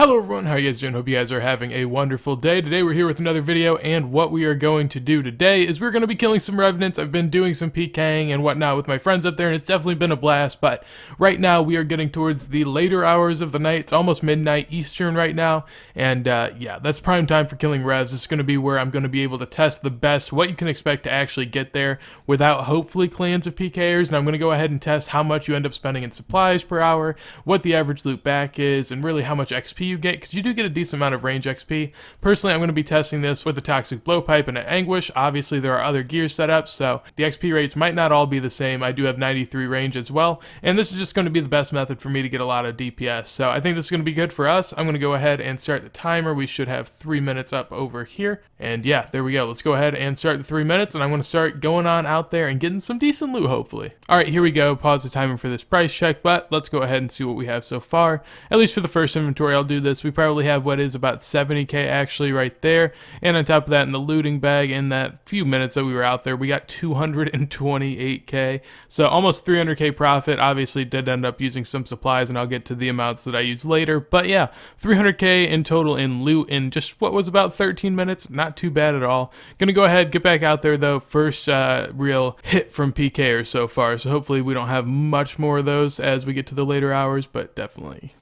Hello everyone, how you guys doing? Hope you guys are having a wonderful day. Today we're here with another video, and what we are going to do today is we're going to be killing some Revenants. I've been doing some PKing and whatnot with my friends up there, and it's definitely been a blast, but right now we are getting towards the later hours of the night. It's almost midnight Eastern right now, and yeah, that's prime time for killing Revs. This is going to be where I'm going to be able to test the best, what you can expect to actually get there without hopefully clans of PKers, and I'm going to go ahead and test how much you end up spending in supplies per hour, what the average loot back is, and really how much XP you get, because you do get a decent amount of range XP. Personally, I'm going to be testing this with a toxic blowpipe and an anguish. Obviously, there are other gear setups, so the XP rates might not all be the same. I do have 93 range as well, and this is just going to be the best method for me to get a lot of DPS, so I think this is going to be good for us. I'm going to go ahead and start the timer. We should have 3 minutes up over here, and yeah, there we go. Let's go ahead and start the 3 minutes, and I'm going to start going on out there and getting some decent loot, hopefully. Alright, here we go. Pause the timer for this price check, but let's go ahead and see what we have so far. At least for the first inventory, I'll do this. We probably have what is about 70k actually right there, and on top of that, in the looting bag, in that few minutes that we were out there, we got 228k, so almost 300k profit. Obviously did end up using some supplies, and I'll get to the amounts that I use later, but yeah, 300k in total in loot in just what was about 13 minutes. Not too bad at all. Gonna go ahead, get back out there though. First real hit from PKers so far, so hopefully we don't have much more of those as we get to the later hours, but definitely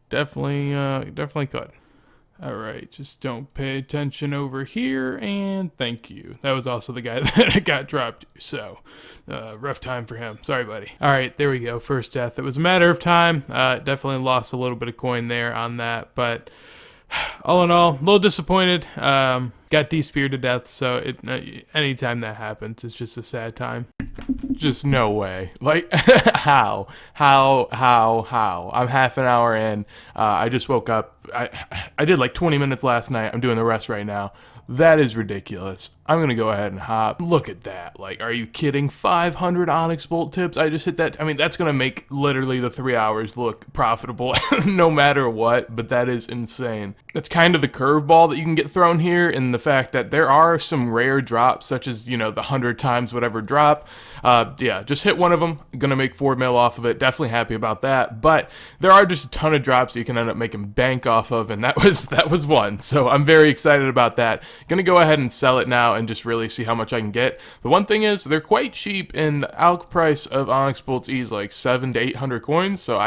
could. Alright, just don't pay attention over here, and thank you. That was also the guy that got dropped, so rough time for him. Sorry, buddy. Alright, there we go. First death. It was a matter of time. Definitely lost a little bit of coin there on that, but all in all, a little disappointed. Got de-speared to death, so anytime that happens, it's just a sad time. Just no way. Like, how? I'm half an hour in. I just woke up. I did like 20 minutes last night. I'm doing the rest right now. That is ridiculous. I'm gonna go ahead and hop. Look at that. Like, are you kidding? 500 Onyx Bolt tips. I just hit that. I mean, that's gonna make literally the 3 hours look profitable no matter what, but that is insane. That's kind of the curveball that you can get thrown here, in the fact that there are some rare drops, such as, you know, the 100 times whatever drop. Yeah, just hit one of them. Gonna make 4 mil off of it. Definitely happy about that. But there are just a ton of drops that you can end up making bank off of, and that was one. So I'm very excited about that. Gonna go ahead and sell it now and just really see how much I can get. The one thing is, they're quite cheap, and the alch price of Onyx Bolts E is like 700 to 800 coins, so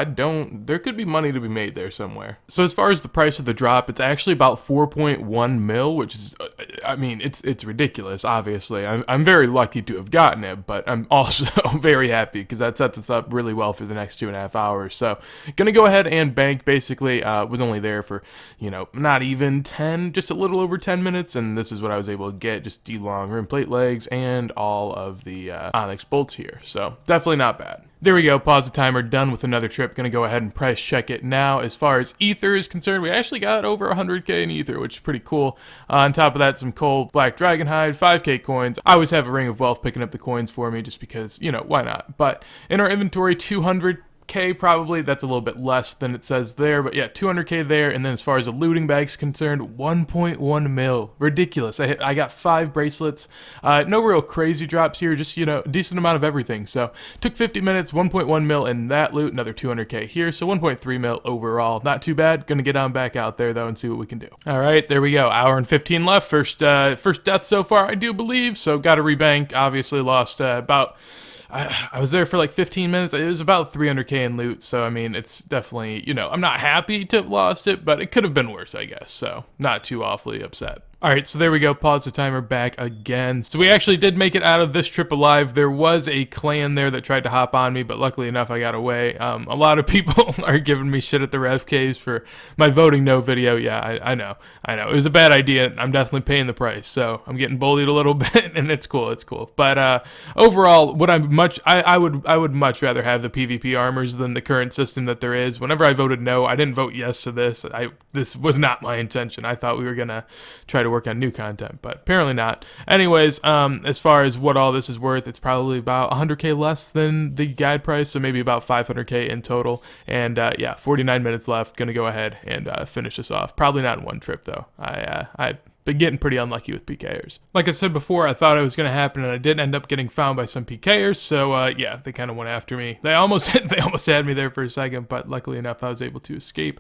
there could be money to be made there somewhere. So as far as the price of the drop, it's actually about 4.1 mil, which is, I mean, it's ridiculous, obviously. I'm very lucky to have gotten it, but I'm also very happy because that sets us up really well for the next 2.5 hours. So gonna go ahead and bank. Basically was only there for, you know, not even 10, just a little over 10 minutes, and this is what I was able to get. Just D-long rune plate legs and all of the Onyx Bolts here, so definitely not bad. There we go, pause the timer, done with another trip. Gonna go ahead and price check it now. As far as ether is concerned, we actually got over 100k in ether, which is pretty cool. On top of that, some coal, black dragon hide, 5k coins. I always have a ring of wealth picking up the coins for me just because, you know, why not? But in our inventory, 200k probably. That's a little bit less than it says there, but yeah, 200k there. And then as far as the looting bag's concerned, 1.1 mil. Ridiculous. I got 5 bracelets. No real crazy drops here, just, you know, decent amount of everything. So took 50 minutes, 1.1 mil in that loot, another 200k here, so 1.3 mil overall. Not too bad. Gonna get on back out there though and see what we can do. All right, there we go. Hour and 15 left. First death so far, I do believe. So got to rebank. Obviously lost about. I was there for like 15 minutes. It was about 300k in loot, so I mean, it's definitely, you know, I'm not happy to have lost it, but it could have been worse, I guess, so not too awfully upset. Alright, so there we go, pause the timer back again. So we actually did make it out of this trip alive. There was a clan there that tried to hop on me, but luckily enough I got away. A lot of people are giving me shit at the Rev Caves for my voting no video. Yeah, I know. It was a bad idea. I'm definitely paying the price, so I'm getting bullied a little bit, and it's cool. But overall, what I would much rather have the PvP armors than the current system that there is. Whenever I voted no, I didn't vote yes to this. This was not my intention. I thought we were gonna try to work on new content, but apparently not. Anyways, as far as what all this is worth, it's probably about 100k less than the guide price, so maybe about 500k in total. And yeah, 49 minutes left. Gonna go ahead and finish this off. Probably not in one trip though. I been getting pretty unlucky with PKers. Like I said before, I thought it was going to happen, and I did end up getting found by some PKers. So yeah, they kind of went after me. They almost had me there for a second, but luckily enough, I was able to escape.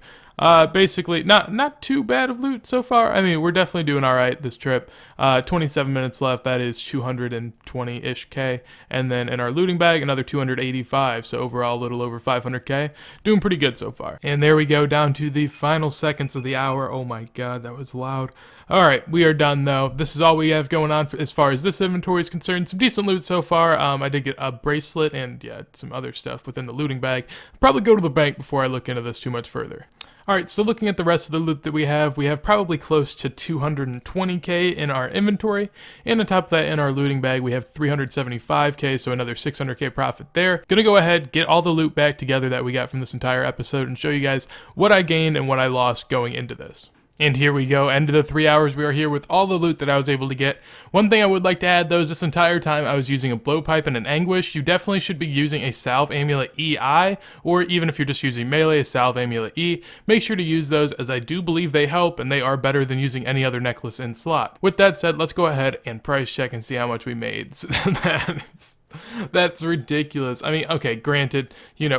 Basically, not too bad of loot so far. I mean, we're definitely doing all right this trip. 27 minutes left. That is 220-ish K, and then in our looting bag, another 285. So overall, a little over 500K. Doing pretty good so far. And there we go, down to the final seconds of the hour. Oh my God, that was loud. All right, we are done though. This is all we have going on as far as this inventory is concerned. Some decent loot so far. I did get a bracelet and yeah, some other stuff within the looting bag. Probably go to the bank before I look into this too much further. All right, so looking at the rest of the loot that we have probably close to 220K in our inventory. And on top of that, in our looting bag, we have 375K, so another 600K profit there. Gonna go ahead, get all the loot back together that we got from this entire episode and show you guys what I gained and what I lost going into this. And here we go, end of the 3 hours. We are here with all the loot that I was able to get. One thing I would like to add though is this entire time I was using a blowpipe and an anguish. You definitely should be using a salve amulet EI, or even if you're just using melee, a salve amulet E. Make sure to use those, as I do believe they help and they are better than using any other necklace in slot. With that said, let's go ahead and price check and see how much we made. That's ridiculous. I mean, okay, granted,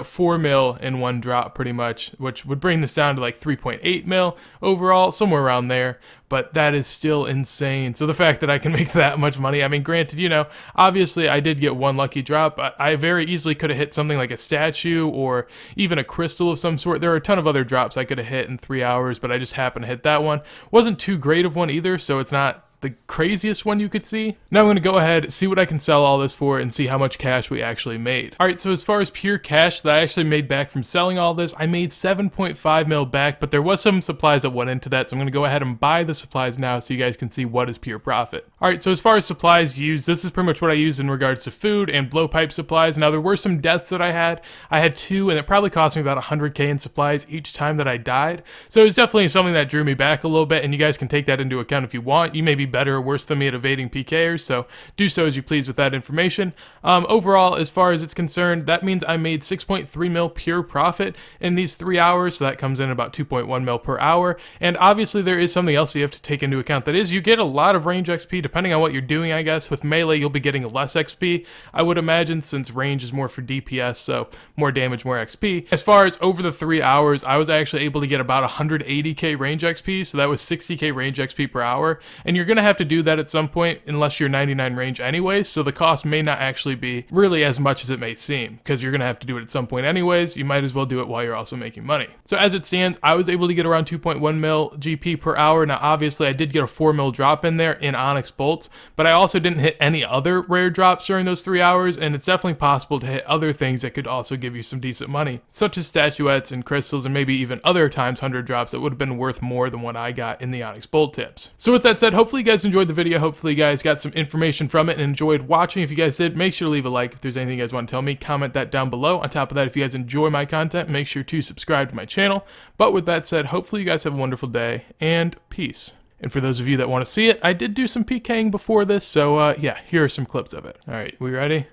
4 mil in one drop pretty much, which would bring this down to like 3.8 mil overall, somewhere around there, but that is still insane. So the fact that I can make that much money, I mean, granted, obviously I did get one lucky drop. I very easily could have hit something like a statue or even a crystal of some sort. There are a ton of other drops I could have hit in 3 hours, but I just happened to hit that one. Wasn't too great of one either, so it's not the craziest one you could see. Now I'm going to go ahead, see what I can sell all this for, and see how much cash we actually made. Alright, so as far as pure cash that I actually made back from selling all this, I made 7.5 mil back, but there was some supplies that went into that, so I'm going to go ahead and buy the supplies now so you guys can see what is pure profit. Alright, so as far as supplies used, this is pretty much what I used in regards to food and blowpipe supplies. Now there were some deaths that I had. I had 2, and it probably cost me about 100K in supplies each time that I died. So it's definitely something that drew me back a little bit, and you guys can take that into account if you want. You may be better or worse than me at evading PKers, so do so as you please with that information. Overall, as far as it's concerned, that means I made 6.3 mil pure profit in these 3 hours, so that comes in about 2.1 mil per hour. And obviously there is something else you have to take into account. That is, you get a lot of range XP depending on what you're doing, I guess. With melee, you'll be getting less XP, I would imagine, since range is more for DPS, so more damage, more XP. As far as over the 3 hours, I was actually able to get about 180K range XP, so that was 60K range XP per hour. And you're gonna have to do that at some point unless you're 99 range anyways, so the cost may not actually be really as much as it may seem, because you're gonna have to do it at some point anyways. You might as well do it while you're also making money. So as it stands, I was able to get around 2.1 mil GP per hour. Now obviously I did get a 4 mil drop in there in onyx bolts, but I also didn't hit any other rare drops during those 3 hours, and it's definitely possible to hit other things that could also give you some decent money, such as statuettes and crystals, and maybe even other times 100 drops that would have been worth more than what I got in the onyx bolt tips. So with that said, hopefully you guys enjoyed the video. Hopefully you guys got some information from it and enjoyed watching. If you guys did, make sure to leave a like. If there's anything you guys want to tell me, comment that down below. On top of that, if you guys enjoy my content, make sure to subscribe to my channel. But with that said, hopefully you guys have a wonderful day, and peace. And for those of you that want to see it, I did do some PKing before this, so yeah, here are some clips of it. Alright, we ready?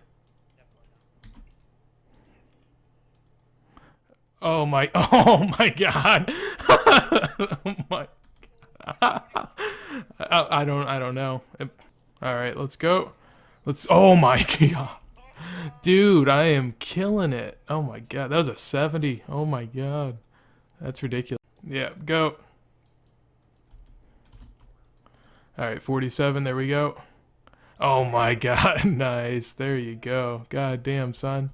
Oh my god. Oh my. I don't know. All right, let's go. Oh my god. Dude, I am killing it. Oh my god, that was a 70. Oh my god. That's ridiculous. Yeah, go. All right, 47, there we go. Oh my god, nice. There you go. God damn, son.